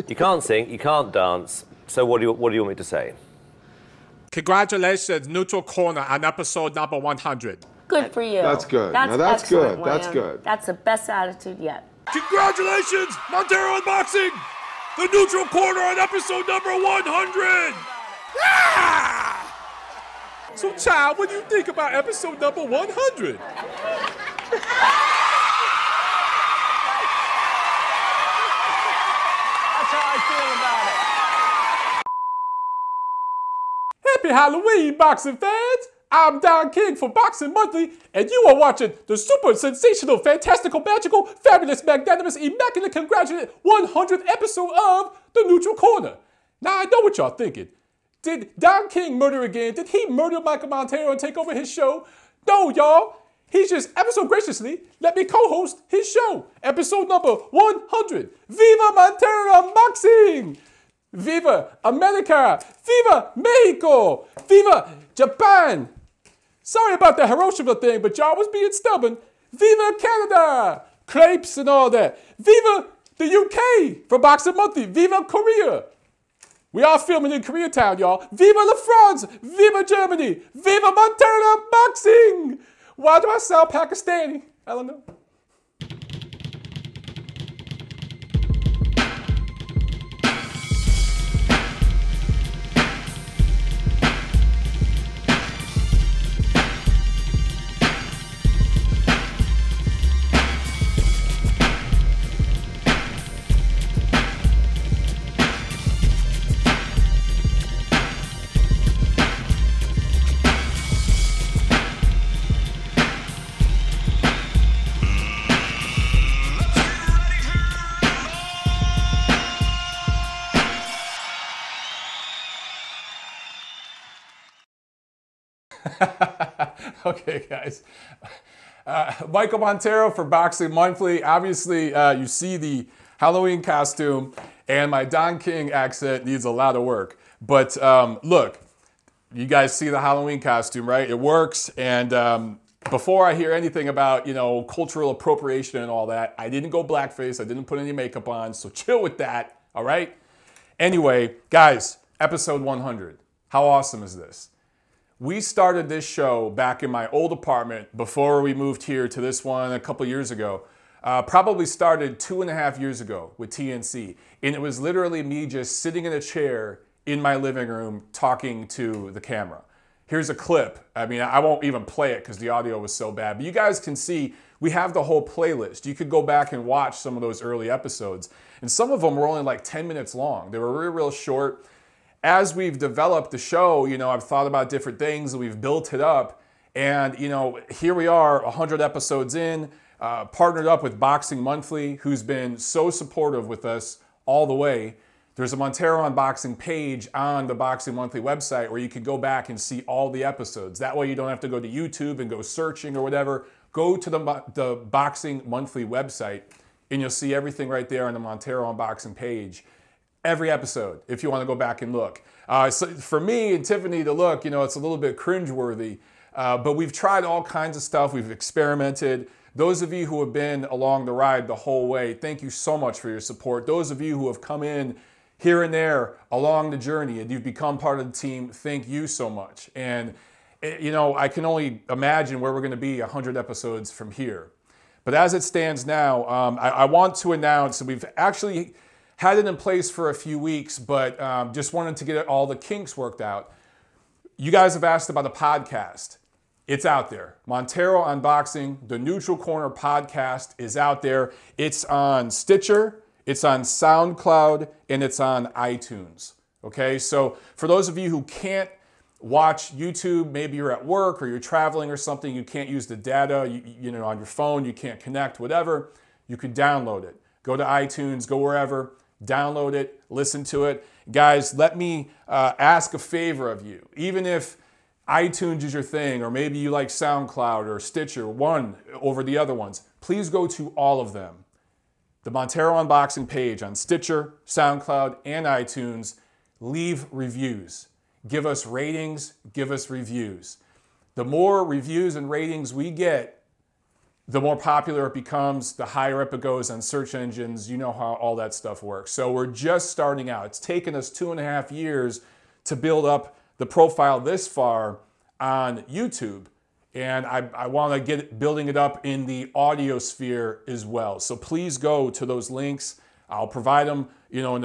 You can't sing, you can't dance. So what do you want me to say? Congratulations, Neutral Corner on episode number 100. Good for you. That's good. That's Now that's excellent, good. That's William. good. That's the best attitude yet. Congratulations, Montero Unboxing! The Neutral Corner on episode number 100! Ah! So, child, what do you think about episode number 100? That's how I feel about it. Happy Halloween, boxing fans! I'm Don King for Boxing Monthly, and you are watching the super sensational, fantastical, magical, fabulous, magnanimous, immaculate, congratulate 100th episode of The Neutral Corner. Now, I know what y'all thinking. Did Don King murder again? Did he murder Michael Montero and take over his show? No, y'all. He's just ever so graciously let me co-host his show. Episode number 100. Viva Montero Unboxing! Viva America! Viva Mexico! Viva Japan! Sorry about the Hiroshima thing, but y'all was being stubborn. Viva Canada! Crepes and all that. Viva the UK for Boxing Monthly. Viva Korea! We are filming in Koreatown, y'all. Viva La France! Viva Germany! Viva Montero Unboxing! Why do I sound Pakistani? I don't know. Okay, guys. Michael Montero for Boxing Monthly. Obviously, you see the Halloween costume, and my Don King accent needs a lot of work. But look, you guys see the Halloween costume, right? It works. And before I hear anything about, cultural appropriation and all that, I didn't go blackface. I didn't put any makeup on. So chill with that, all right? Anyway, guys, episode 100. How awesome is this? We started this show back in my old apartment before we moved here to this one a couple years ago. Probably started 2.5 years ago with TNC. And it was literally me just sitting in a chair in my living room talking to the camera. Here's a clip. I mean, I won't even play it because the audio was so bad. But you guys can see we have the whole playlist. You could go back and watch some of those early episodes. And some of them were only like 10 minutes long. They were real short. As we've developed the show, I've thought about different things and we've built it up. And, here we are 100 episodes in, partnered up with Boxing Monthly, who's been so supportive with us all the way. There's a Montero Unboxing page on the Boxing Monthly website where you can go back and see all the episodes. That way you don't have to go to YouTube and go searching or whatever. Go to the Boxing Monthly website and you'll see everything right there on the Montero Unboxing page. Every episode, if you want to go back and look. So for me and Tiffany to look, it's a little bit cringeworthy, but we've tried all kinds of stuff. We've experimented. Those of you who have been along the ride the whole way, thank you so much for your support. Those of you who have come in here and there along the journey and you've become part of the team, thank you so much. And, I can only imagine where we're going to be 100 episodes from here. But as it stands now, I want to announce that we've actually had it in place for a few weeks, but just wanted to get all the kinks worked out. You guys have asked about a podcast. It's out there. Montero Unboxing, the Neutral Corner podcast is out there. It's on Stitcher, it's on SoundCloud, and it's on iTunes. Okay, so for those of you who can't watch YouTube, maybe you're at work or you're traveling or something, you can't use the data, on your phone, you can't connect, whatever, you can download it. Go to iTunes, go wherever. Download it, listen to it. Guys, let me ask a favor of you. Even if iTunes is your thing, or maybe you like SoundCloud or Stitcher, one over the other ones, please go to all of them. The Montero Unboxing page on Stitcher, SoundCloud, and iTunes. Leave reviews. Give us ratings, give us reviews. The more reviews and ratings we get, the more popular it becomes, the higher up it goes on search engines. You know how all that stuff works. So we're just starting out. It's taken us 2.5 years to build up the profile this far on YouTube. And I want to get building it up in the audio sphere as well. So please go to those links. I'll provide them, you know,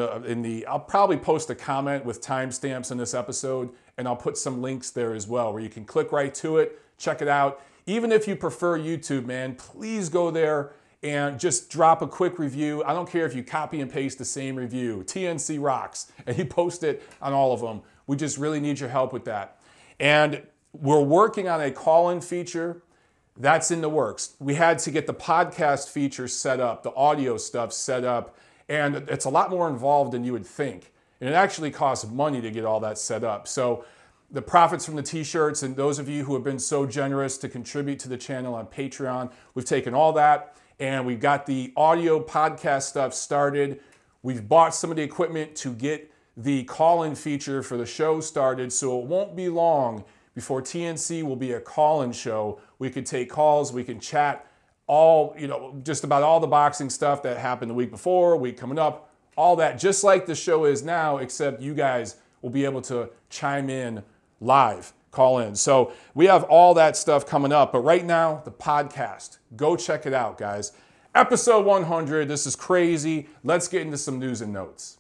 I'll probably post a comment with timestamps in this episode, and I'll put some links there as well where you can click right to it, check it out. Even if you prefer YouTube, man, please go there and just drop a quick review. I don't care if you copy and paste the same review. TNC rocks, and you post it on all of them. We just really need your help with that. And we're working on a call-in feature. That's in the works. We had to get the podcast feature set up, the audio stuff set up, and it's a lot more involved than you would think. And it actually costs money to get all that set up. So the profits from the t-shirts, and those of you who have been so generous to contribute to the channel on Patreon, we've taken all that and we've got the audio podcast stuff started. We've bought some of the equipment to get the call-in feature for the show started, so it won't be long before TNC will be a call-in show. We could take calls, we can chat all, you know, just about all the boxing stuff that happened the week before, week coming up, all that, just like the show is now, except you guys will be able to chime in live, call in. So we have all that stuff coming up, but right now, the podcast, go check it out, guys. Episode 100, this is crazy. Let's get into some news and notes.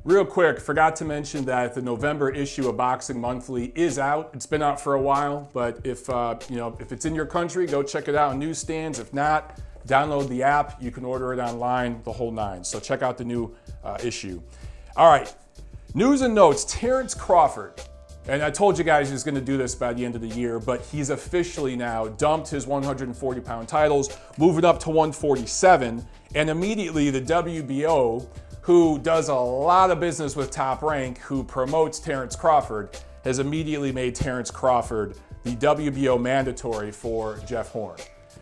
Real quick, forgot to mention that the November issue of Boxing Monthly is out. It's been out for a while, but if if it's in your country, go check it out on newsstands. If not, download the app. You can order it online, the whole nine. So check out the new issue. All right, news and notes. Terence Crawford, and I told you guys he was going to do this by the end of the year, but he's officially now dumped his 140-pound titles, moving up to 147, and immediately the WBO, who does a lot of business with Top Rank, who promotes Terence Crawford, has immediately made Terence Crawford the WBO mandatory for Jeff Horn,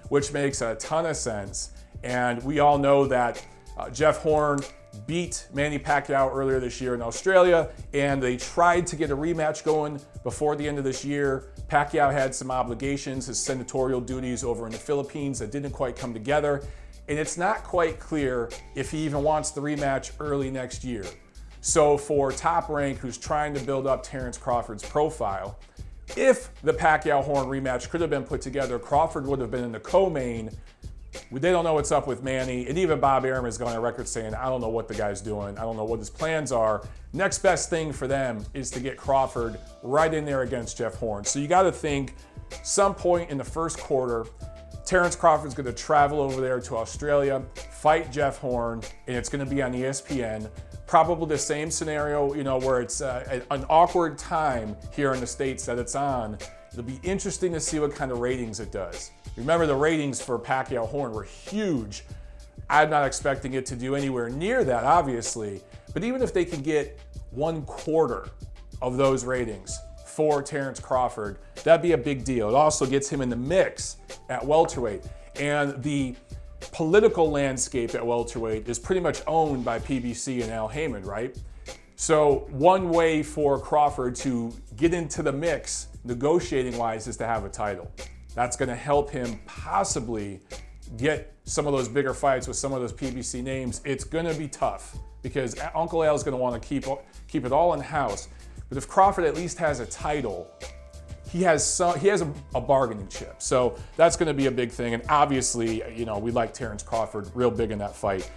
which makes a ton of sense. And we all know that Jeff Horn beat Manny Pacquiao earlier this year in Australia, and they tried to get a rematch going before the end of this year. Pacquiao had some obligations, his senatorial duties over in the Philippines that didn't quite come together. And it's not quite clear if he even wants the rematch early next year. So for Top Rank, who's trying to build up Terence Crawford's profile, if the Pacquiao-Horn rematch could have been put together, Crawford would have been in the co-main. They don't know what's up with Manny, and even Bob Arum is going on record saying, I don't know what the guy's doing. I don't know what his plans are. Next best thing for them is to get Crawford right in there against Jeff Horn. So you got to think some point in the first quarter, Terence Crawford's going to travel over there to Australia, fight Jeff Horn, and it's going to be on ESPN. Probably the same scenario, you know, where it's an awkward time here in the States that it's on. It'll be interesting to see what kind of ratings it does. Remember, the ratings for Pacquiao Horn were huge. I'm not expecting it to do anywhere near that, obviously. But even if they can get 1/4 of those ratings for Terence Crawford, that'd be a big deal. It also gets him in the mix at welterweight. And the political landscape at welterweight is pretty much owned by PBC and Al Heyman, right? So one way for Crawford to get into the mix, negotiating-wise, is to have a title. That's going to help him possibly get some of those bigger fights with some of those PBC names. It's going to be tough because Uncle Al is going to want to keep it all in-house. But if Crawford at least has a title, he has a bargaining chip. So that's going to be a big thing. And obviously, you know, we like Terence Crawford real big in that fight.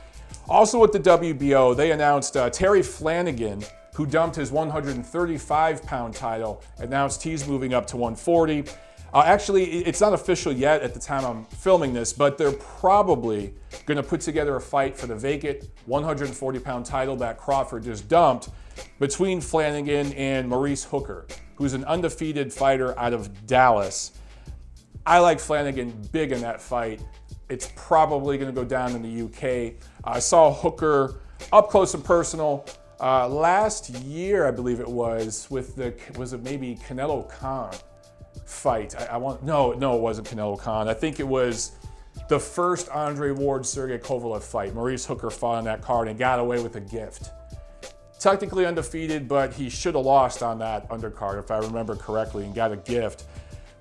Also with the WBO, they announced Terry Flanagan, who dumped his 135-pound title, announced he's moving up to 140. Actually, it's not official yet at the time I'm filming this, but they're probably going to put together a fight for the vacant 140-pound title that Crawford just dumped between Flanagan and Maurice Hooker, who's an undefeated fighter out of Dallas. I like Flanagan big in that fight. It's probably going to go down in the UK. I saw Hooker up close and personal last year, I believe it was, with was it maybe Canelo Khan fight? No, it wasn't Canelo Khan. I think it was the first Andre Ward-Sergey Kovalev fight. Maurice Hooker fought on that card and got away with a gift. Technically undefeated, but he should have lost on that undercard, if I remember correctly, and got a gift.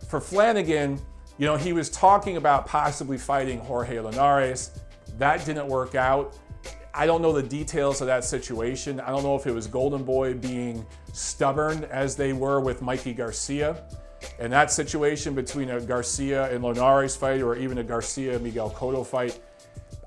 For Flanagan, you know, he was talking about possibly fighting Jorge Linares. That didn't work out. I don't know the details of that situation. I don't know if it was Golden Boy being stubborn as they were with Mikey Garcia. And that situation between a Garcia and Linares fight, or even a Garcia-Miguel Cotto fight,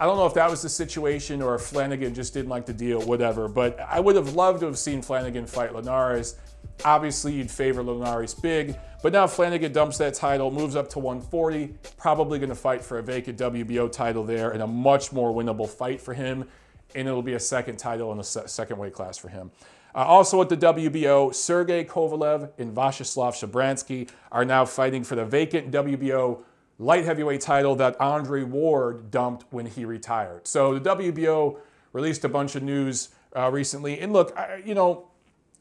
I don't know if that was the situation or if Flanagan just didn't like the deal, whatever. But I would have loved to have seen Flanagan fight Linares. Obviously, you'd favor Linares big. But now Flanagan dumps that title, moves up to 140, probably going to fight for a vacant WBO title there and a much more winnable fight for him. And it'll be a second title in the second weight class for him. Also at the WBO, Sergey Kovalev and Vyacheslav Shabransky are now fighting for the vacant WBO light heavyweight title that Andre Ward dumped when he retired. So the WBO released a bunch of news recently. And look, you know,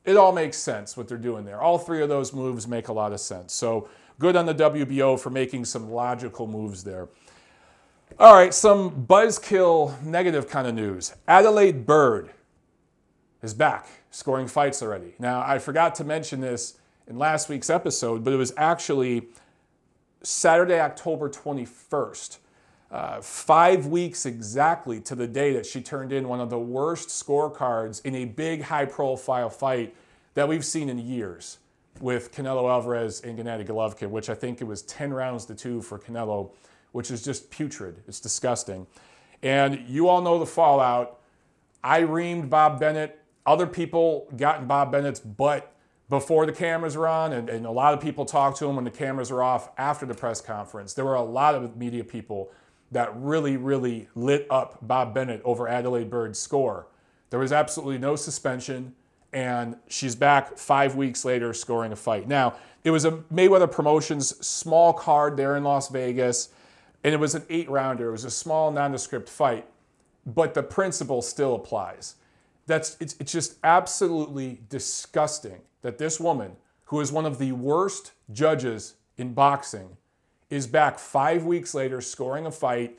it all makes sense what they're doing there. All three of those moves make a lot of sense. So good on the WBO for making some logical moves there. All right, some buzzkill negative kind of news. Adalaide Byrd is back, scoring fights already. Now, I forgot to mention this in last week's episode, but it was actually Saturday, October 21st. 5 weeks exactly to the day that she turned in one of the worst scorecards in a big, high-profile fight that we've seen in years with Canelo Alvarez and Gennady Golovkin, which I think it was 10 rounds to 2 for Canelo, which is just putrid. It's disgusting. And you all know the fallout. I reamed Bob Bennett. Other people got in Bob Bennett's butt before the cameras were on, and a lot of people talked to him when the cameras were off after the press conference. There were a lot of media people that really, really lit up Bob Bennett over Adalaide Byrd's score. There was absolutely no suspension, and she's back 5 weeks later scoring a fight. Now, it was a Mayweather Promotions small card there in Las Vegas, and it was an 8-rounder. It was a small, nondescript fight, but the principle still applies. It's just absolutely disgusting that this woman, who is one of the worst judges in boxing, is back 5 weeks later scoring a fight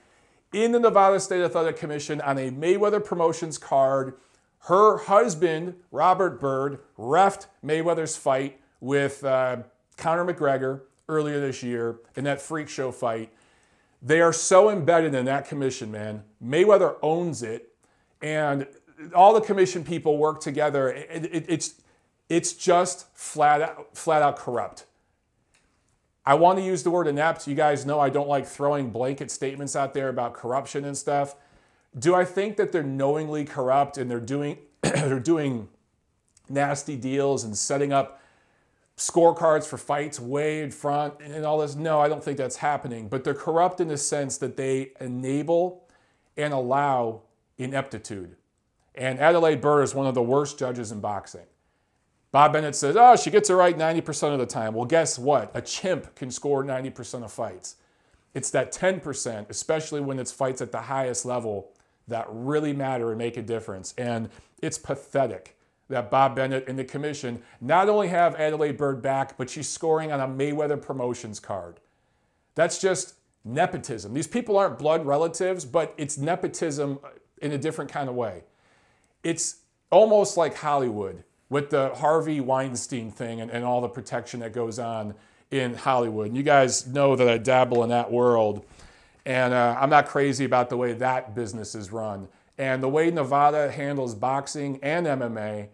in the Nevada State Athletic Commission on a Mayweather Promotions card. Her husband, Robert Byrd, reffed Mayweather's fight with Conor McGregor earlier this year in that freak show fight. They are so embedded in that commission, man. Mayweather owns it, and all the commission people work together. It's just flat out corrupt. I want to use the word inept. You guys know I don't like throwing blanket statements out there about corruption and stuff. Do I think that they're knowingly corrupt and they're doing nasty deals and setting up scorecards for fights way in front and all this? No, I don't think that's happening. But they're corrupt in the sense that they enable and allow ineptitude. And Adalaide Byrd is one of the worst judges in boxing. Bob Bennett says, oh, she gets it right 90% of the time. Well, guess what? A chimp can score 90% of fights. It's that 10%, especially when it's fights at the highest level, that really matter and make a difference. And it's pathetic that Bob Bennett and the commission not only have Adalaide Byrd back, but she's scoring on a Mayweather Promotions card. That's just nepotism. These people aren't blood relatives, but it's nepotism in a different kind of way. It's almost like Hollywood with the Harvey Weinstein thing and all the protection that goes on in Hollywood. And you guys know that I dabble in that world, and I'm not crazy about the way that business is run. And the way Nevada handles boxing and MMA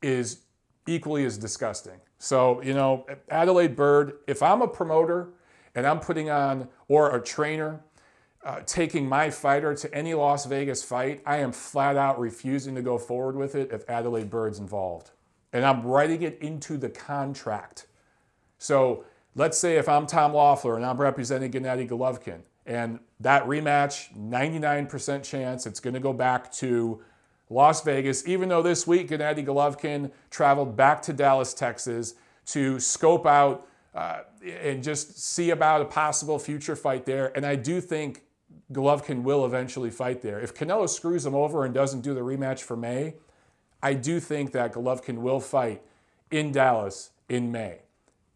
is equally as disgusting. So, you know, Adalaide Byrd, if I'm a promoter and I'm putting on, or a trainer, taking my fighter to any Las Vegas fight, I am flat out refusing to go forward with it if Adalaide Byrd's involved. And I'm writing it into the contract. So let's say if I'm Tom Loeffler and I'm representing Gennady Golovkin, and that rematch, 99% chance it's going to go back to Las Vegas, even though this week Gennady Golovkin traveled back to Dallas, Texas to scope out and just see about a possible future fight there. And I do think Golovkin will eventually fight there. If Canelo screws him over and doesn't do the rematch for May, I do think that Golovkin will fight in Dallas in May.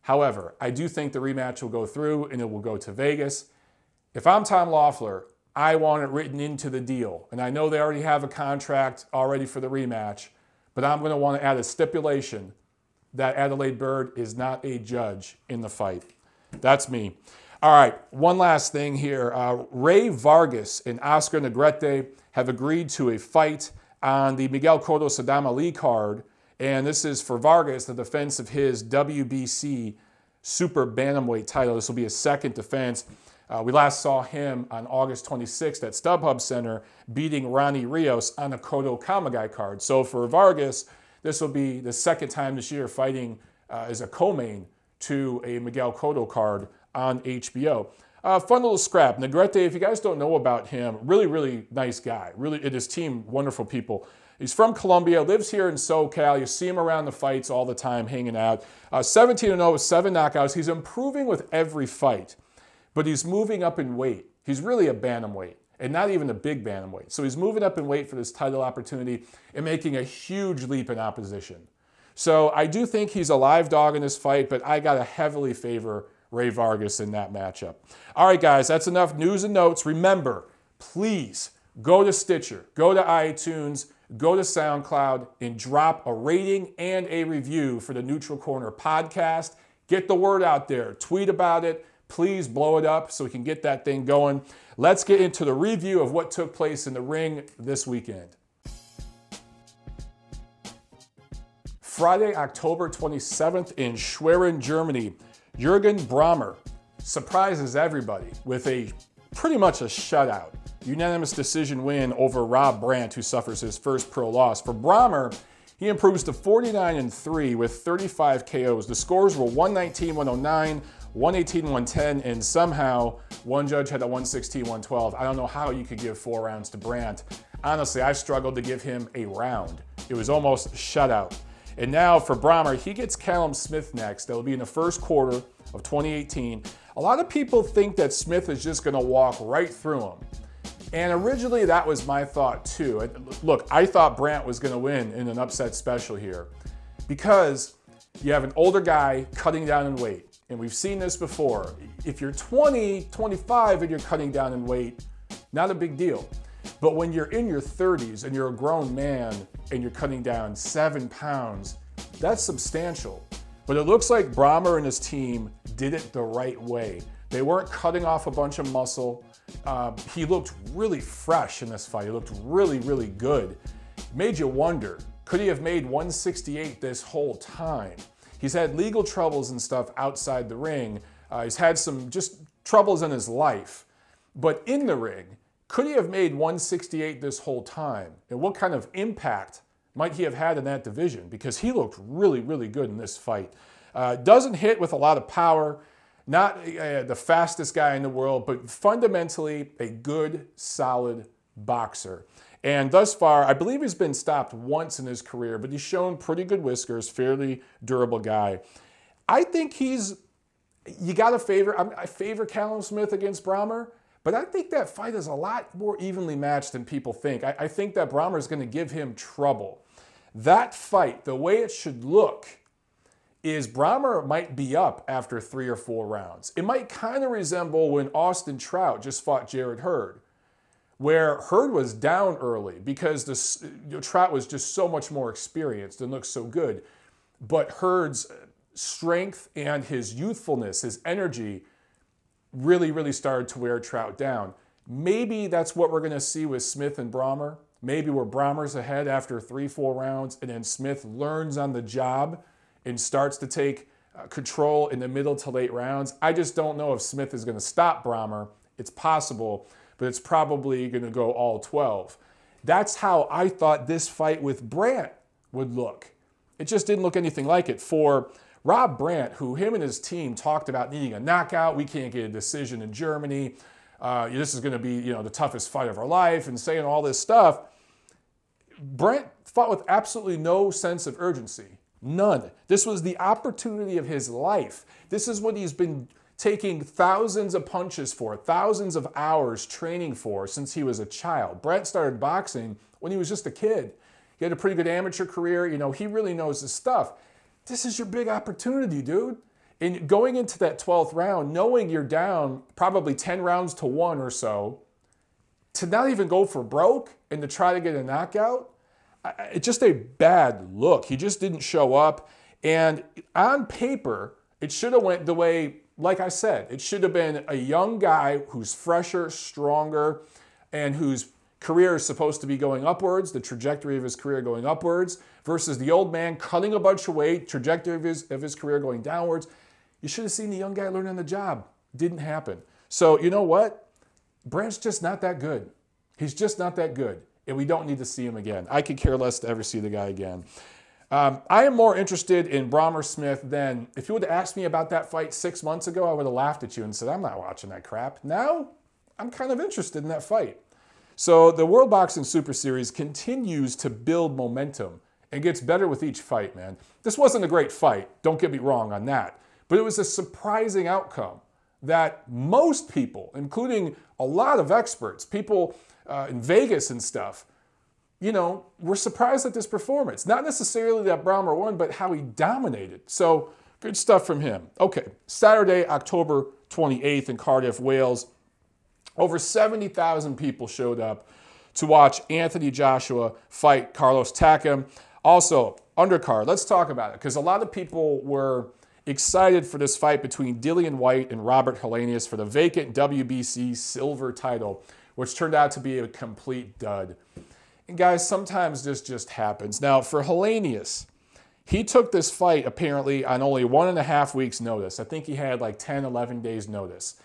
However, I do think the rematch will go through and it will go to Vegas. If I'm Tom Loeffler, I want it written into the deal. And I know they already have a contract already for the rematch, but I'm going to want to add a stipulation that Adalaide Byrd is not a judge in the fight. That's me. All right, one last thing here. Ray Vargas and Oscar Negrete have agreed to a fight on the Miguel Cotto Saddam Ali card. And this is for Vargas, the defense of his WBC super bantamweight title. This will be his second defense. We last saw him on August 26th at StubHub Center beating Ronnie Rios on a Cotto Kamagai card. So for Vargas, this will be the second time this year fighting as a co-main to a Miguel Cotto card on HBO. Fun little scrap. Negrete, if you guys don't know about him, really, really nice guy. Really, and his team, wonderful people. He's from Colombia, lives here in SoCal. You see him around the fights all the time, hanging out. 17-0 with 7 knockouts. He's improving with every fight, but he's moving up in weight. He's really a bantamweight, and not even a big bantamweight. So he's moving up in weight for this title opportunity and making a huge leap in opposition. So I do think he's a live dog in this fight, but I got to heavily favor Ray Vargas in that matchup. All right, guys, that's enough news and notes. Remember, please go to Stitcher, go to iTunes, go to SoundCloud, and drop a rating and a review for the Neutral Corner podcast. Get the word out there. Tweet about it. Please blow it up so we can get that thing going. Let's get into the review of what took place in the ring this weekend. Friday, October 27th in Schwerin, Germany. Juergen Braehmer surprises everybody with pretty much a shutout. Unanimous decision win over Rob Brant, who suffers his first pro loss. For Braehmer, he improves to 49-3 with 35 KOs. The scores were 119-109, 118-110, and somehow one judge had a 116-112. I don't know how you could give 4 rounds to Brant. Honestly, I struggled to give him a round. It was almost a shutout. And now for Braehmer, he gets Callum Smith next. That'll be in the first quarter of 2018. A lot of people think that Smith is just going to walk right through him. And originally that was my thought too. Look, I thought Brant was going to win in an upset special here because you have an older guy cutting down in weight. And we've seen this before. If you're 20, 25 and you're cutting down in weight, not a big deal. But when you're in your 30s and you're a grown man and you're cutting down 7 pounds, that's substantial. But it looks like Braehmer and his team did it the right way. They weren't cutting off a bunch of muscle. He looked really fresh in this fight. He looked really, really good. Made you wonder, could he have made 168 this whole time? He's had legal troubles and stuff outside the ring. He's had some just troubles in his life. But in the ring, could he have made 168 this whole time? And what kind of impact might he have had in that division? Because he looked really, really good in this fight. Doesn't hit with a lot of power. Not the fastest guy in the world, but fundamentally a good, solid boxer. And thus far, I believe he's been stopped once in his career, but he's shown pretty good whiskers, fairly durable guy. I think you got to favor, I favor Callum Smith against Braehmer, but I think that fight is a lot more evenly matched than people think. I think that Braehmer is going to give him trouble. That fight, the way it should look, is Braehmer might be up after 3 or 4 rounds. It might kind of resemble when Austin Trout just fought Jarrett Hurd, where Hurd was down early because Trout was just so much more experienced and looked so good. But Hurd's strength and his youthfulness, his energy, really, really started to wear Trout down. Maybe that's what we're going to see with Smith and Braehmer. Maybe where Braehmer's ahead after 3-4 rounds and then Smith learns on the job and starts to take control in the middle to late rounds. I just don't know if Smith is going to stop Braehmer. It's possible, but it's probably going to go all 12. That's how I thought this fight with Brant would look. It just didn't look anything like it. For Rob Brant, who him and his team talked about needing a knockout, we can't get a decision in Germany, this is going to be the toughest fight of our life, and saying all this stuff, Brant fought with absolutely no sense of urgency. None. This was the opportunity of his life. This is what he's been taking thousands of punches for, thousands of hours training for since he was a child. Brant started boxing when he was just a kid. He had a pretty good amateur career. He really knows his stuff. This is your big opportunity, dude. And going into that 12th round, knowing you're down probably 10 rounds to 1 or so, to not even go for broke and to try to get a knockout, it's just a bad look. He just didn't show up. And on paper, it should have went the way like I said, it should have been a young guy who's fresher, stronger, and whose career is supposed to be going upwards, the trajectory of his career going upwards, versus the old man cutting a bunch of weight, trajectory of his career going downwards. You should have seen the young guy learn on the job. Didn't happen. So you know what? Brant's just not that good. He's just not that good. And we don't need to see him again. I could care less to ever see the guy again. I am more interested in Braehmer Smith than, if you would have asked me about that fight 6 months ago, I would have laughed at you and said, I'm not watching that crap. Now, I'm kind of interested in that fight. So the World Boxing Super Series continues to build momentum and gets better with each fight, man. This wasn't a great fight, don't get me wrong on that. But it was a surprising outcome that most people, including a lot of experts, people in Vegas and stuff, you know, were surprised at this performance. Not necessarily that Braehmer won, but how he dominated. So good stuff from him. Okay, Saturday, October 28th in Cardiff, Wales. Over 70,000 people showed up to watch Anthony Joshua fight Carlos Takam. Also, undercard, let's talk about it, because a lot of people were excited for this fight between Dillian Whyte and Robert Helenius for the vacant WBC silver title, which turned out to be a complete dud. And guys, sometimes this just happens. Now, for Helenius, he took this fight apparently on only 1.5 weeks' notice. I think he had like 10, 11 days' notice.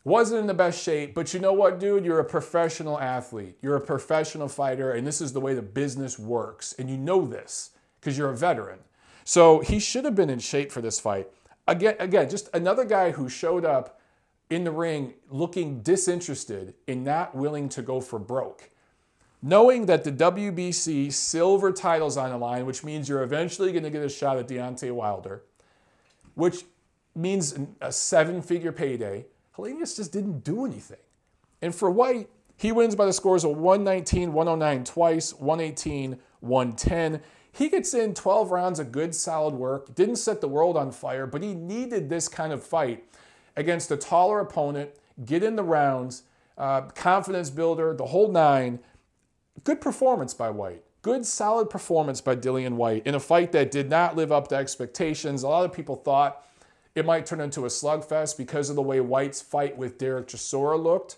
Wasn't in the best shape, but you know what, dude? You're a professional athlete. You're a professional fighter, and this is the way the business works. And you know this because you're a veteran. So he should have been in shape for this fight. Again, just another guy who showed up in the ring looking disinterested and not willing to go for broke. Knowing that the WBC silver title's on the line, which means you're eventually going to get a shot at Deontay Wilder, which means a 7-figure payday, Helenius just didn't do anything. And for Whyte, he wins by the scores of 119-109 twice, 118-110. He gets in 12 rounds of good, solid work. Didn't set the world on fire, but he needed this kind of fight against a taller opponent, get in the rounds, confidence builder, the whole nine. Good performance by Whyte. Good, solid performance by Dillian Whyte in a fight that did not live up to expectations. A lot of people thought it might turn into a slugfest because of the way Whyte's fight with Derek Chisora looked.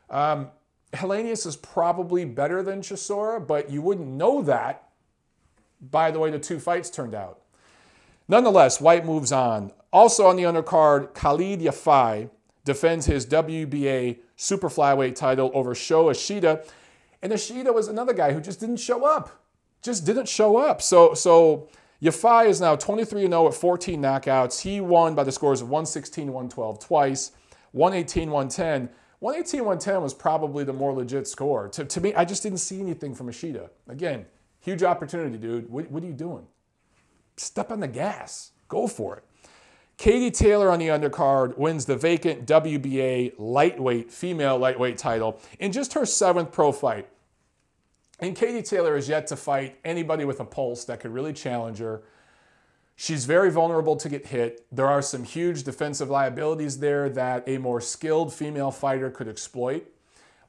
Helenius is probably better than Chisora, but you wouldn't know that by the way the two fights turned out. Nonetheless, Whyte moves on. Also on the undercard, Khalid Yafai defends his WBA super flyweight title over Sho Ishida. And Ishida was another guy who just didn't show up. Just didn't show up. So Yafai is now 23-0 at 14 knockouts. He won by the scores of 116-112 twice, 118-110. 118-110 was probably the more legit score. To me, I just didn't see anything from Ishida. Again, huge opportunity, dude. What are you doing? Step on the gas. Go for it. Katie Taylor on the undercard wins the vacant WBA lightweight, female lightweight title in just her 7th pro fight. And Katie Taylor is yet to fight anybody with a pulse that could really challenge her. She's very vulnerable to get hit. There are some huge defensive liabilities there that a more skilled female fighter could exploit,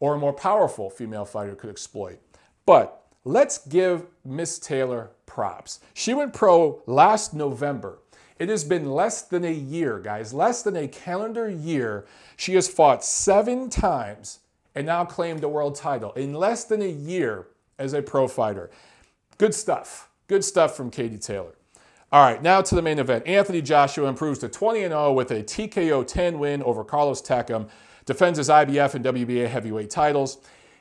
or a more powerful female fighter could exploit. But let's give Miss Taylor props. She went pro last November. It has been less than a year, guys, less than a calendar year. She has fought 7 times and now claimed a world title in less than a year as a pro fighter. Good stuff. Good stuff from Katie Taylor. All right, now to the main event. Anthony Joshua improves to 20-0 with a TKO10 win over Carlos Takam, defends his IBF and WBA heavyweight titles.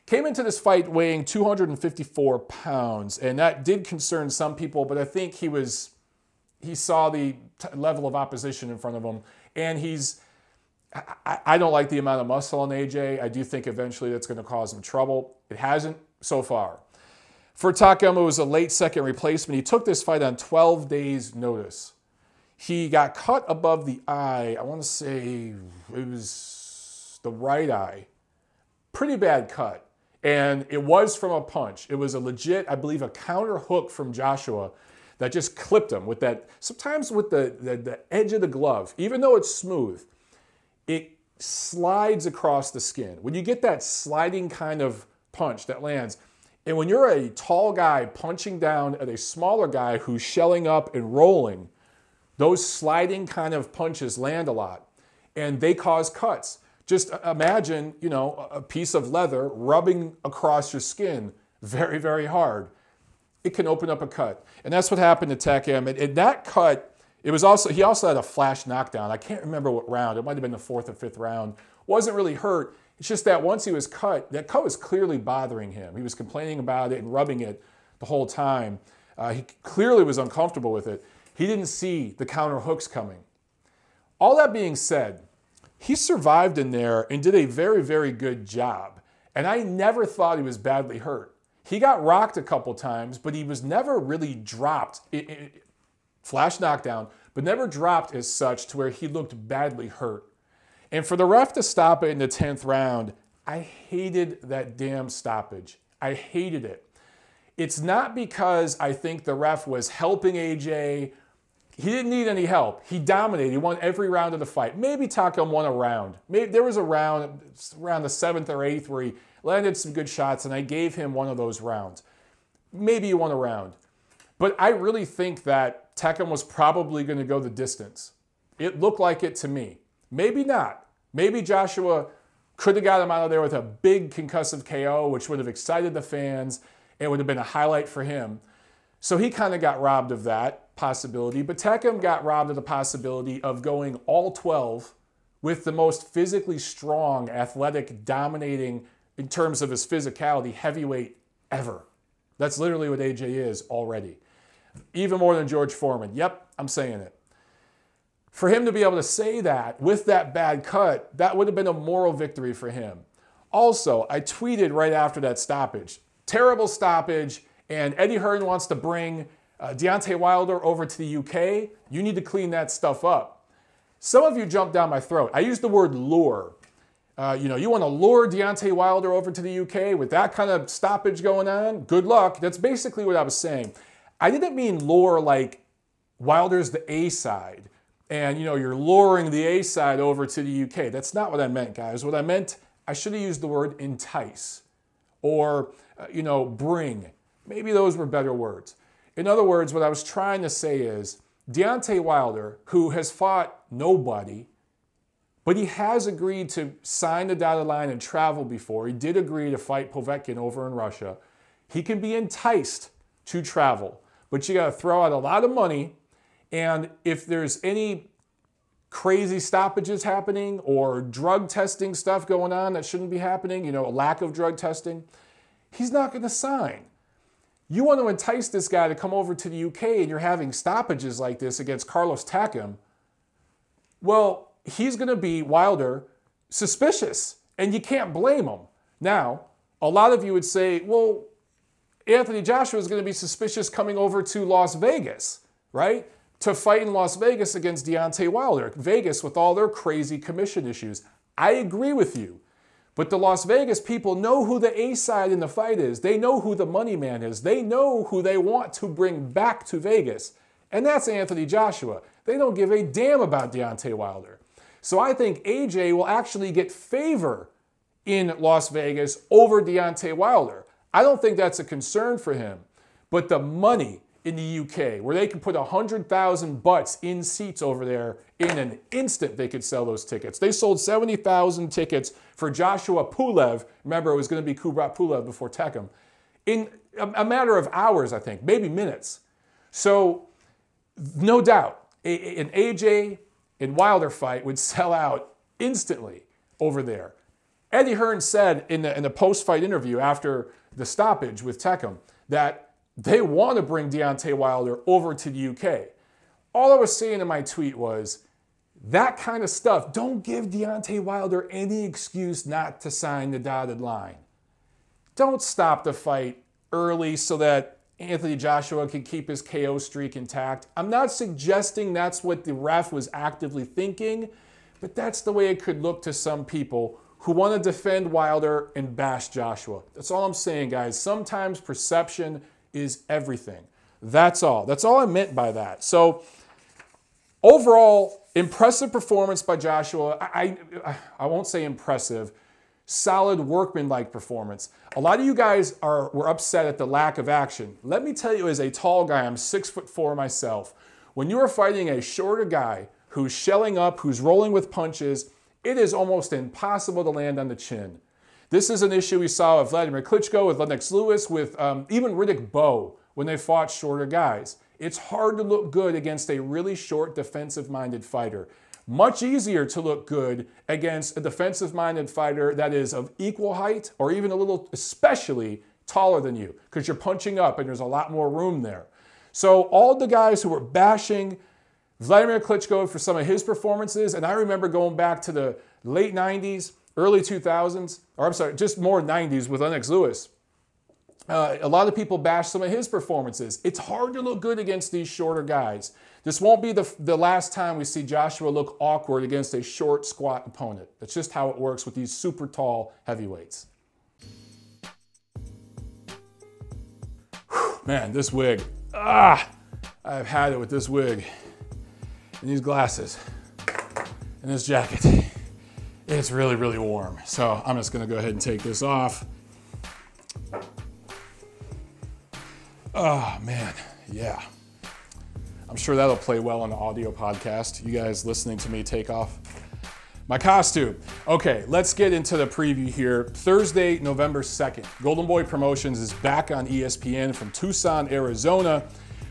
Came into this fight weighing 254 pounds, and that did concern some people, but I think he saw the level of opposition in front of him, and I don't like the amount of muscle on AJ. I do think eventually that's going to cause him trouble. It hasn't so far. For Takam, it was a late second replacement. He took this fight on 12 days' notice. He got cut above the eye. I want to say it was the right eye. Pretty bad cut. And it was from a punch. It was a legit, I believe, a counter hook from Joshua that just clipped him with that, sometimes with the edge of the glove. Even though it's smooth, it slides across the skin. When you get that sliding kind of punch that lands, and when you're a tall guy punching down at a smaller guy who's shelling up and rolling, those sliding kind of punches land a lot, and they cause cuts. Just imagine, you know, a piece of leather rubbing across your skin very, very hard. It can open up a cut. And that's what happened to Takam. And that cut, he also had a flash knockdown. I can't remember what round. It might have been the 4th or 5th round. Wasn't really hurt. It's just that once he was cut, that cut was clearly bothering him. He was complaining about it and rubbing it the whole time. He clearly was uncomfortable with it. He didn't see the counter hooks coming. All that being said, he survived in there and did a very, very good job. And I never thought he was badly hurt. He got rocked a couple times, but he was never really dropped. Flash knockdown, but never dropped as such to where he looked badly hurt. And for the ref to stop it in the 10th round, I hated that damn stoppage. I hated it. It's not because I think the ref was helping AJ. He didn't need any help. He dominated. He won every round of the fight. Maybe Takam won a round. Maybe there was a round around the 7th or 8th where he landed some good shots, and I gave him one of those rounds. Maybe he won a round. But I really think that Takam was probably going to go the distance. It looked like it to me. Maybe not. Maybe Joshua could have got him out of there with a big concussive KO, which would have excited the fans. It would have been a highlight for him. So he kind of got robbed of that possibility. But Takam got robbed of the possibility of going all 12 with the most physically strong, athletic, dominating, in terms of his physicality, heavyweight ever. That's literally what AJ is already. Even more than George Foreman. Yep, I'm saying it. For him to be able to say that with that bad cut, that would have been a moral victory for him. Also, I tweeted right after that stoppage. Terrible stoppage, and Eddie Hearn wants to bring Deontay Wilder over to the UK. You need to clean that stuff up. Some of you jumped down my throat. I used the word lure. You want to lure Deontay Wilder over to the UK with that kind of stoppage going on? Good luck. That's basically what I was saying. I didn't mean lure like Wilder's the A side. And, you're luring the A side over to the UK. That's not what I meant, guys. What I meant, I should have used the word entice or, bring. Maybe those were better words. In other words, what I was trying to say is Deontay Wilder, who has fought nobody, but he has agreed to sign the dotted line and travel before. He did agree to fight Povetkin over in Russia. He can be enticed to travel, but you got to throw out a lot of money. And if there's any crazy stoppages happening or drug testing stuff going on that shouldn't be happening, a lack of drug testing, he's not going to sign. You want to entice this guy to come over to the UK and you're having stoppages like this against Carlos Takam, well, he's going to be, Wilder, suspicious, and you can't blame him. Now, a lot of you would say, well, Anthony Joshua is going to be suspicious coming over to Las Vegas, right? To fight in Las Vegas against Deontay Wilder. Vegas with all their crazy commission issues. I agree with you. But the Las Vegas people know who the A side in the fight is. They know who the money man is. They know who they want to bring back to Vegas. And that's Anthony Joshua. They don't give a damn about Deontay Wilder. So I think AJ will actually get favor in Las Vegas over Deontay Wilder. I don't think that's a concern for him. But the money in the UK, where they can put 100,000 butts in seats over there, in an instant they could sell those tickets. They sold 70,000 tickets for Joshua Pulev. Remember, it was going to be Kubrat Pulev before Takam. In a matter of hours, I think, maybe minutes. So, no doubt, an AJ and Wilder fight would sell out instantly over there. Eddie Hearn said in the post-fight interview after the stoppage with Takam that they want to bring Deontay Wilder over to the UK. All I was saying in my tweet was, that kind of stuff, don't give Deontay Wilder any excuse not to sign the dotted line. Don't stop the fight early so that Anthony Joshua can keep his KO streak intact. I'm not suggesting that's what the ref was actively thinking, but that's the way it could look to some people who want to defend Wilder and bash Joshua. That's all I'm saying, guys. Sometimes perception is everything. That's all. That's all I meant by that. So overall, impressive performance by Joshua. I won't say impressive. Solid workman-like performance. A lot of you guys were upset at the lack of action. Let me tell you, as a tall guy, I'm 6'4" myself. When you are fighting a shorter guy who's shelling up, who's rolling with punches, it is almost impossible to land on the chin. This is an issue we saw with Vladimir Klitschko, with Lennox Lewis, with even Riddick Bowe when they fought shorter guys. It's hard to look good against a really short, defensive-minded fighter. Much easier to look good against a defensive-minded fighter that is of equal height or even a little, especially taller than you, because you're punching up and there's a lot more room there. So all the guys who were bashing Vladimir Klitschko for some of his performances, and I remember going back to the late 90s, early 2000s, or I'm sorry, just more 90s with Lennox Lewis. A lot of people bash some of his performances. It's hard to look good against these shorter guys. This won't be the last time we see Joshua look awkward against a short, squat opponent. That's just how it works with these super tall heavyweights. Whew, man, this wig. I've had it with this wig and these glasses and this jacket. It's really, really warm. So I'm just gonna go ahead and take this off. Oh man, yeah. I'm sure that'll play well on the audio podcast. You guys listening to me take off my costume. Okay, let's get into the preview here. Thursday, November 2nd, Golden Boy Promotions is back on ESPN from Tucson, Arizona,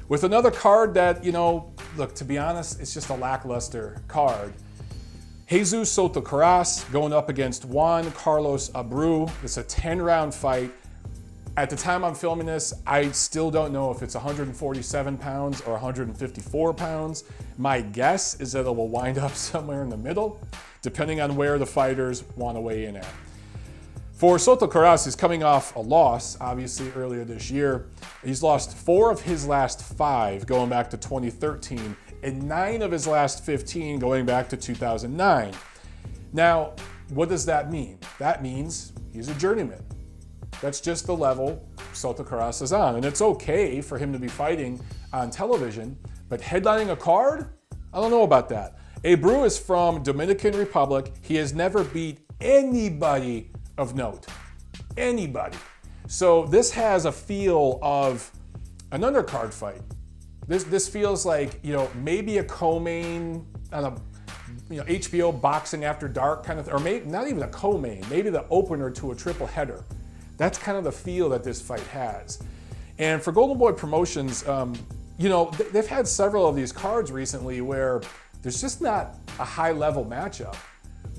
with another card that, you know, look, to be honest, it's just a lackluster card. Jesus Soto Karass going up against Juan Carlos Abreu. It's a 10-round fight. At the time I'm filming this, I still don't know if it's 147 pounds or 154 pounds. My guess is that it will wind up somewhere in the middle, depending on where the fighters want to weigh in at. For Soto Karass, he's coming off a loss, obviously, earlier this year. He's lost 4 of his last 5 going back to 2013, and 9 of his last 15 going back to 2009. Now, what does that mean? That means he's a journeyman. That's just the level Soto Karass is on. And it's okay for him to be fighting on television, but headlining a card? I don't know about that. Abreu is from Dominican Republic. He has never beat anybody of note. Anybody. So this has a feel of an undercard fight. This feels like, you know, maybe a co-main on a, you know, HBO Boxing After Dark kind of, or maybe not even a co-main, maybe the opener to a triple header. That's kind of the feel that this fight has. And for Golden Boy Promotions, you know, they've had several of these cards recently where there's just not a high-level matchup.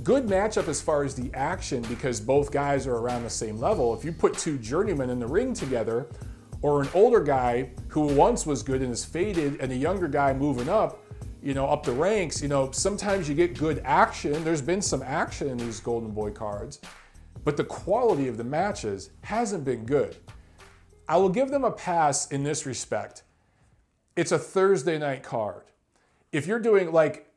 Good matchup as far as the action, because both guys are around the same level. If you put 2 journeymen in the ring together, or an older guy who once was good and is faded, and a younger guy moving up, you know, up the ranks, you know, sometimes you get good action. There's been some action in these Golden Boy cards, but the quality of the matches hasn't been good. I will give them a pass in this respect. It's a Thursday night card. If you're doing like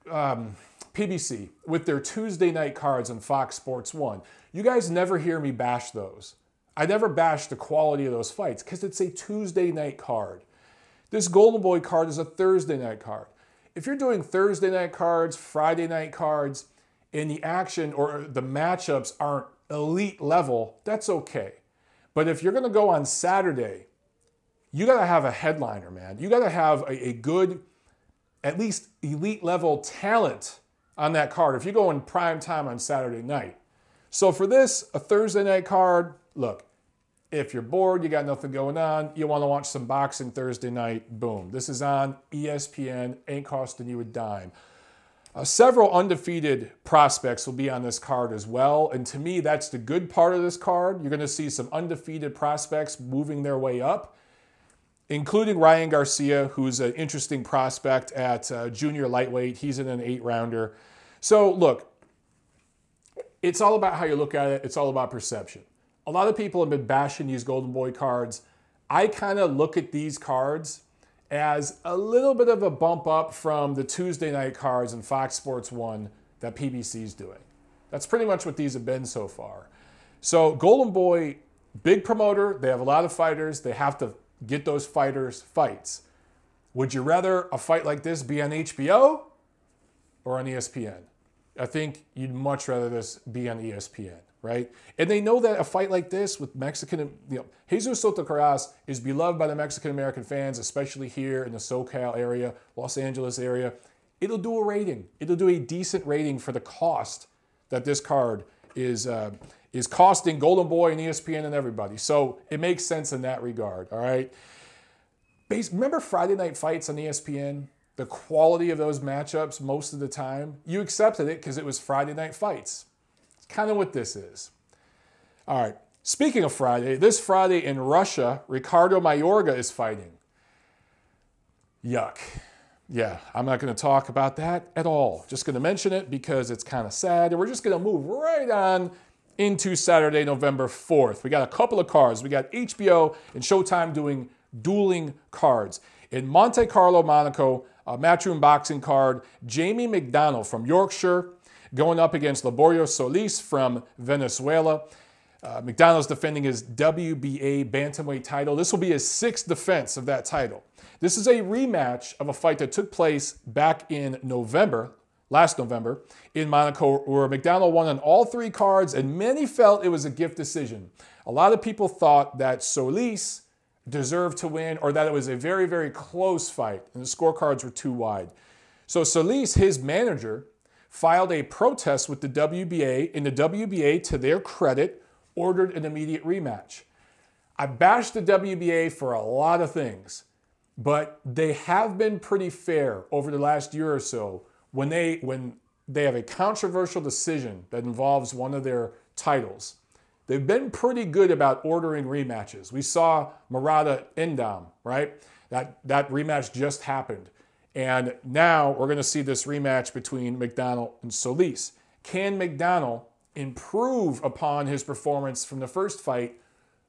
PBC with their Tuesday night cards on Fox Sports 1, you guys never hear me bash those. I never bash the quality of those fights because it's a Tuesday night card. This Golden Boy card is a Thursday night card. If you're doing Thursday night cards, Friday night cards, and the action or the matchups aren't elite level, that's okay. But if you're gonna go on Saturday, you gotta have a headliner, man. You gotta have a good, at least elite level talent on that card if you go in prime time on Saturday night. So for this, a Thursday night card, look, if you're bored, you got nothing going on, you wanna watch some boxing Thursday night, boom. This is on ESPN, ain't costing you a dime. Several undefeated prospects will be on this card as well, and to me, that's the good part of this card. You're gonna see some undefeated prospects moving their way up, including Ryan Garcia, who's an interesting prospect at junior lightweight. He's in an 8-rounder. So look, it's all about how you look at it. It's all about perception. A lot of people have been bashing these Golden Boy cards. I kind of look at these cards as a little bit of a bump up from the Tuesday night cards in Fox Sports 1 that PBC's doing. That's pretty much what these have been so far. So Golden Boy, big promoter, they have a lot of fighters, they have to get those fighters fights. Would you rather a fight like this be on HBO or on ESPN? I think you'd much rather this be on ESPN. right? And they know that a fight like this with Mexican, Jesus Soto Karass is beloved by the Mexican-American fans, especially here in the SoCal area, Los Angeles area. It'll do a rating. It'll do a decent rating for the cost that this card is costing Golden Boy and ESPN and everybody. So it makes sense in that regard, all right? Remember Friday night fights on ESPN? The quality of those matchups most of the time? You accepted it because it was Friday night fights. It's kind of what this is. All right, speaking of Friday, this Friday in Russia, Ricardo Mayorga is fighting. Yuck. Yeah, I'm not going to talk about that at all. Just going to mention it because it's kind of sad. And we're just going to move right on into Saturday, November 4th. We got a couple of cards. We got HBO and Showtime doing dueling cards. In Monte Carlo, Monaco, a matchroom boxing card, Jamie McDonnell from Yorkshire going up against Laborio Solis from Venezuela. McDonnell's defending his WBA bantamweight title. This will be his 6th defense of that title. This is a rematch of a fight that took place back in last November, in Monaco, where McDonnell won on all 3 cards, and many felt it was a gift decision. A lot of people thought that Solis deserved to win, or that it was a very, very close fight, and the scorecards were too wide. So Solis, his manager, filed a protest with the WBA, and the WBA, to their credit, ordered an immediate rematch. I bashed the WBA for a lot of things, but they have been pretty fair over the last year or so when they have a controversial decision that involves one of their titles. They've been pretty good about ordering rematches. We saw Murata Endam, right? That rematch just happened. And now we're going to see this rematch between McDonnell and Solis. Can McDonnell improve upon his performance from the first fight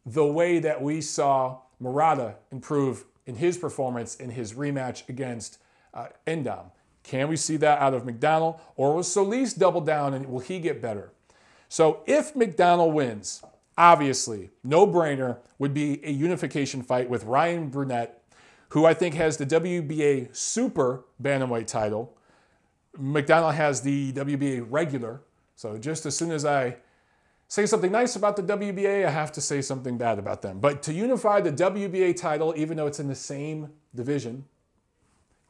the way that we saw Murata improve in his performance in his rematch against Endam? Can we see that out of McDonnell? Or will Solis double down and will he get better? So if McDonnell wins, obviously, no-brainer would be a unification fight with Ryan Burnett, who I think has the WBA Super Bantamweight title. McDonnell has the WBA Regular. So just as soon as I say something nice about the WBA, I have to say something bad about them. But to unify the WBA title, even though it's in the same division,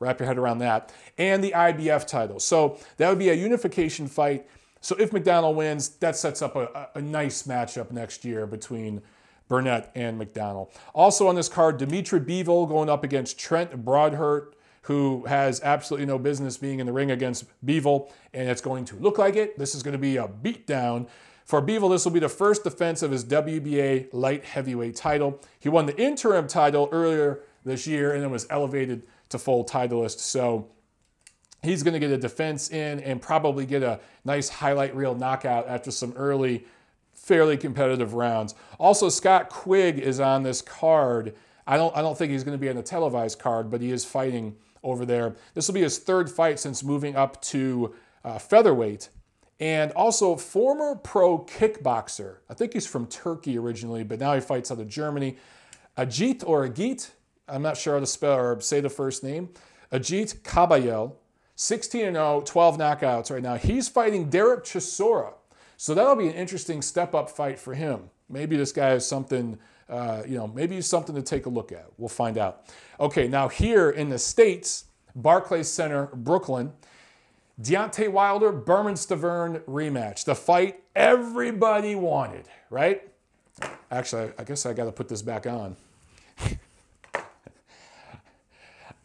wrap your head around that, and the IBF title. So that would be a unification fight. So if McDonnell wins, that sets up a nice matchup next year between Burnett and McDonnell. Also on this card, Dmitry Bivol going up against Trent Broadhurt, who has absolutely no business being in the ring against Bivol, and it's going to look like it. This is going to be a beatdown. For Bivol, this will be the first defense of his WBA light heavyweight title. He won the interim title earlier this year and then was elevated to full titleist. So he's going to get a defense in and probably get a nice highlight reel knockout after some early, fairly competitive rounds. Also, Scott Quigg is on this card. I don't think he's going to be on the televised card, but he is fighting over there. This will be his 3rd fight since moving up to featherweight. And also former pro kickboxer. I think he's from Turkey originally, but now he fights out of Germany. Agit, I'm not sure how to spell or say the first name. Agit Kabayel. 16-0, 12 knockouts right now. He's fighting Derek Chisora. So that'll be an interesting step-up fight for him. Maybe this guy has something, maybe he's something to take a look at. We'll find out. Okay, now here in the States, Barclays Center, Brooklyn, Deontay Wilder, Bermane-Stiverne rematch. The fight everybody wanted, right? Actually, I guess I got to put this back on.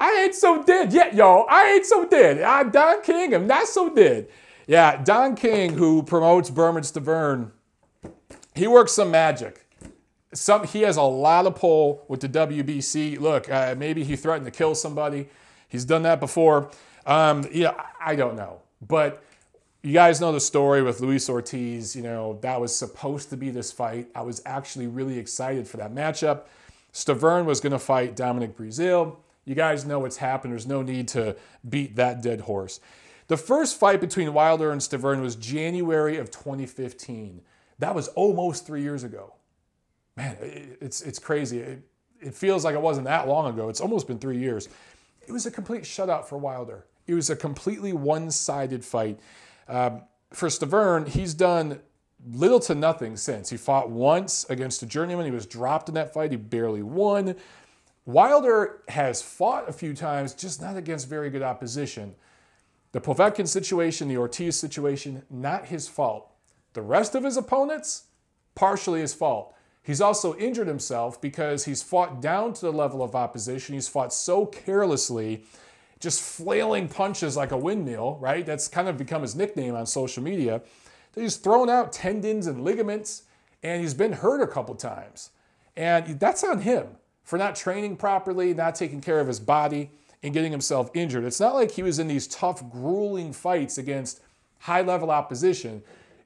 I ain't so dead yet, y'all. I ain't so dead. I'm Don King. I'm not so dead. Yeah, Don King, who promotes Bermane-Stiverne, he works some magic. He has a lot of pull with the WBC. Look, maybe he threatened to kill somebody. He's done that before. I don't know. But you guys know the story with Luis Ortiz. That was supposed to be this fight. I was actually really excited for that matchup. Stiverne was going to fight Dominic Breazeale. You guys know what's happened. There's no need to beat that dead horse. The first fight between Wilder and Stiverne was January of 2015. That was almost 3 years ago. Man, it's crazy. It feels like it wasn't that long ago. It's almost been 3 years. It was a complete shutout for Wilder. It was a completely one-sided fight. For Stiverne, he's done little to nothing since. He fought once against a journeyman. He was dropped in that fight. He barely won. Wilder has fought a few times, just not against very good opposition. The Povetkin situation, the Ortiz situation, not his fault. The rest of his opponents, partially his fault. He's also injured himself because he's fought down to the level of opposition. He's fought so carelessly, just flailing punches like a windmill, right? That's kind of become his nickname on social media. That he's thrown out tendons and ligaments, and he's been hurt a couple times. And that's on him for not training properly, not taking care of his body, and getting himself injured. It's not like he was in these tough, grueling fights against high-level opposition.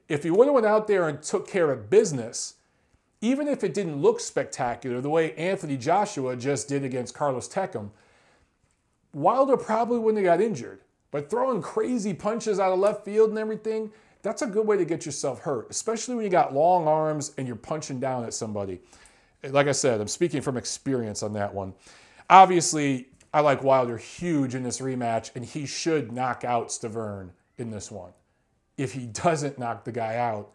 If he would have went out there and took care of business, even if it didn't look spectacular, the way Anthony Joshua just did against Carlos Takam, Wilder probably wouldn't have got injured. But throwing crazy punches out of left field and everything, that's a good way to get yourself hurt, especially when you got long arms and you're punching down at somebody. Like I said, I'm speaking from experience on that one. Obviously, I like Wilder huge in this rematch, and he should knock out Stiverne in this one. If he doesn't knock the guy out,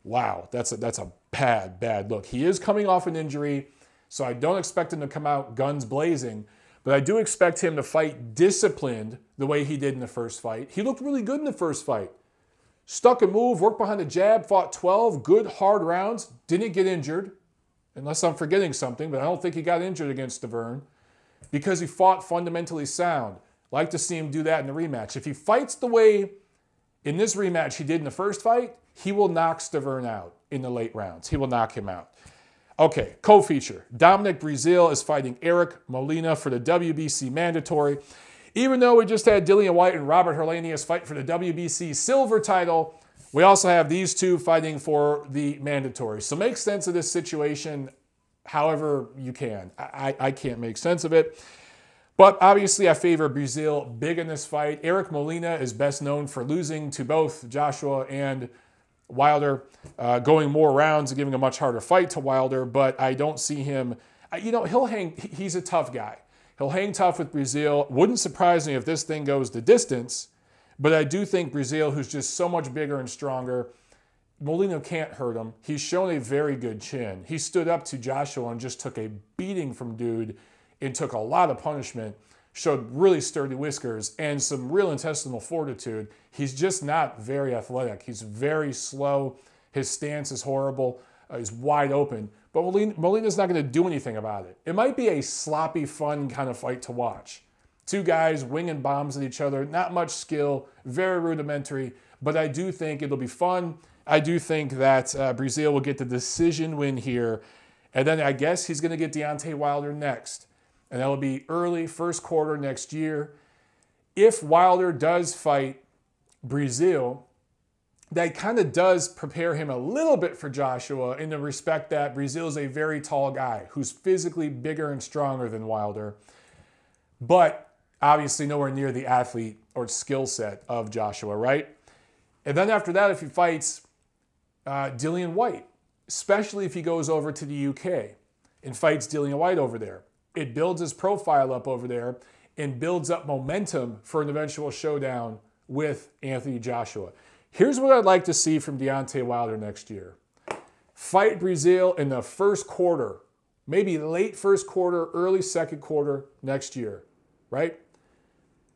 wow, that's a bad look. He is coming off an injury, so I don't expect him to come out guns blazing, but I do expect him to fight disciplined the way he did in the first fight. He looked really good in the first fight. Stuck a move, worked behind the jab, fought 12 good, hard rounds, didn't get injured, unless I'm forgetting something, but I don't think he got injured against Stiverne because he fought fundamentally sound. Like to see him do that in the rematch. If he fights the way in this rematch he did in the first fight, he will knock Stiverne out in the late rounds. He will knock him out. Okay, co-feature. Dominic Breazeale is fighting Eric Molina for the WBC mandatory. Even though we just had Dillian Whyte and Robert Helenius fight for the WBC silver title, we also have these two fighting for the mandatory. So make sense of this situation however you can. I can't make sense of it. But obviously I favor Breazeale big in this fight. Eric Molina is best known for losing to both Joshua and Wilder, going more rounds and giving a much harder fight to Wilder. But I don't see him, he'll hang, he's a tough guy. He'll hang tough with Breazeale. Wouldn't surprise me if this thing goes the distance, but I do think Breazeale, who's just so much bigger and stronger, Molina can't hurt him. He's shown a very good chin. He stood up to Joshua and just took a beating from dude and took a lot of punishment, showed really sturdy whiskers and some real intestinal fortitude. He's just not very athletic. He's very slow. His stance is horrible. He's wide open. But Molina's not going to do anything about it. It might be a sloppy, fun kind of fight to watch. Two guys winging bombs at each other, not much skill, very rudimentary, but I do think it'll be fun. I do think that Breazeale will get the decision win here, and then I guess he's going to get Deontay Wilder next, and that'll be early first quarter next year. If Wilder does fight Breazeale, that kind of does prepare him a little bit for Joshua in the respect that Breazeale is a very tall guy who's physically bigger and stronger than Wilder, but obviously nowhere near the athlete or skill set of Joshua, right? And then after that, if he fights Dillian Whyte, especially if he goes over to the UK and fights Dillian Whyte over there, it builds his profile up over there and builds up momentum for an eventual showdown with Anthony Joshua. Here's what I'd like to see from Deontay Wilder next year. Fight Breazeale in the first quarter, maybe late first quarter, early second quarter next year, right?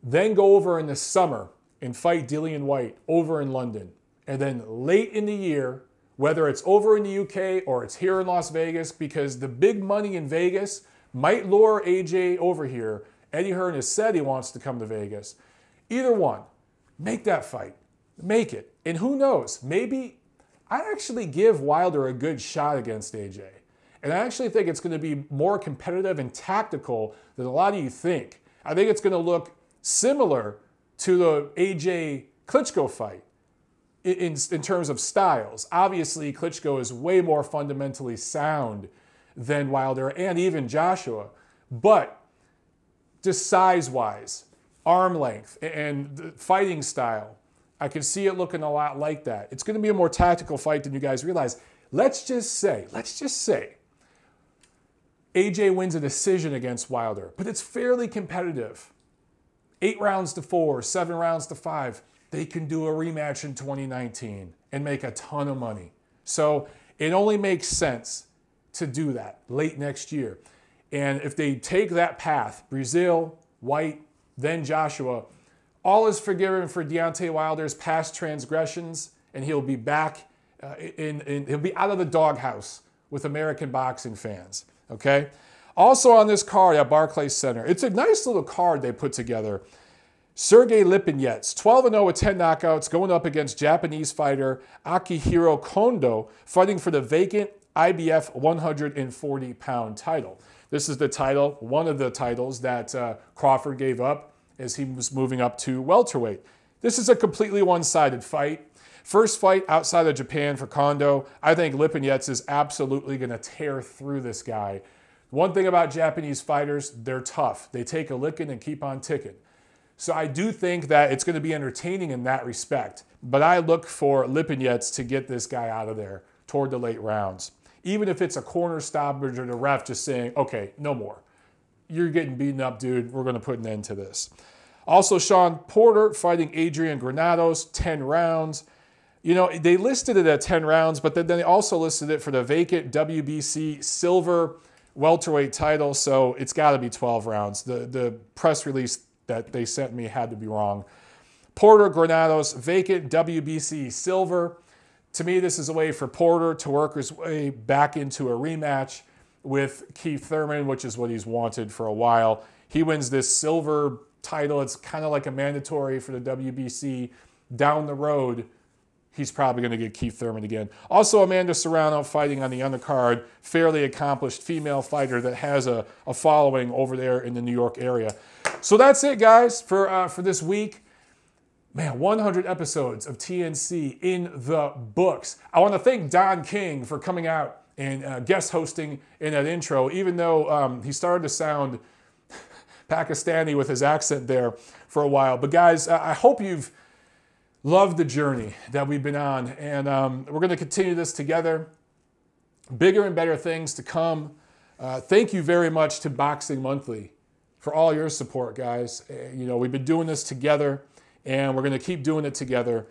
Then go over in the summer and fight Dillian Whyte over in London. And then late in the year, whether it's over in the UK or it's here in Las Vegas, because the big money in Vegas might lure AJ over here. Eddie Hearn has said he wants to come to Vegas. Either one, make that fight. Make it. And who knows, maybe I'd actually give Wilder a good shot against AJ. And I actually think it's going to be more competitive and tactical than a lot of you think. I think it's going to look similar to the AJ Klitschko fight in terms of styles. Obviously, Klitschko is way more fundamentally sound than Wilder and even Joshua. But just size-wise, arm length, and the fighting style, I can see it looking a lot like that. It's going to be a more tactical fight than you guys realize. Let's just say, AJ wins a decision against Wilder, but it's fairly competitive. 8 rounds to 4, 7 rounds to 5. They can do a rematch in 2019 and make a ton of money. So it only makes sense to do that late next year. And if they take that path, Brazil, Whyte, then Joshua, all is forgiven for Deontay Wilder's past transgressions, and he'll be back he'll be out of the doghouse with American boxing fans, okay? Also on this card at Barclays Center, it's a nice little card they put together. Sergey Lipinets, 12-0 with 10 knockouts, going up against Japanese fighter Akihiro Kondo, fighting for the vacant IBF 140-pound title. This is the title, one of the titles that Crawford gave up as he was moving up to welterweight. This is a completely one-sided fight. First fight outside of Japan for Kondo. I think Lipinets is absolutely going to tear through this guy. One thing about Japanese fighters, they're tough. They take a licking and keep on ticking. So I do think that it's going to be entertaining in that respect. But I look for Lipinets to get this guy out of there toward the late rounds. Even if it's a corner stoppage or the ref just saying, okay, no more. You're getting beaten up, dude. We're going to put an end to this. Also, Sean Porter fighting Adrian Granados, 10 rounds. You know, they listed it at 10 rounds, but then they also listed it for the vacant WBC silver welterweight title, so it's got to be 12 rounds. The press release that they sent me had to be wrong. Porter, Granados, vacant WBC silver. To me, this is a way for Porter to work his way back into a rematch with Keith Thurman, which is what he's wanted for a while. He wins this silver title. It's kind of like a mandatory for the WBC. Down the road, he's probably going to get Keith Thurman again. Also, Amanda Serrano fighting on the undercard, fairly accomplished female fighter that has a following over there in the New York area. So that's it, guys, for this week. Man, 100 episodes of TNC in the books. I want to thank Don King for coming out and guest hosting in that intro, even though he started to sound Pakistani with his accent there for a while. But guys, I hope you've loved the journey that we've been on, and we're going to continue this together. Bigger and better things to come. Thank you very much to Boxing Monthly for all your support, guys. You know, we've been doing this together, and we're going to keep doing it together.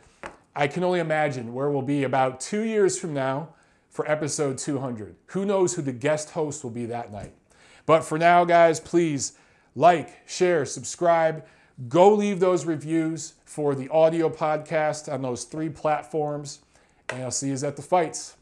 I can only imagine where we'll be about 2 years from now for episode 200. Who knows who the guest host will be that night. But for now, guys, please like, share, subscribe. Go leave those reviews for the audio podcast on those 3 platforms, and I'll see you at the fights.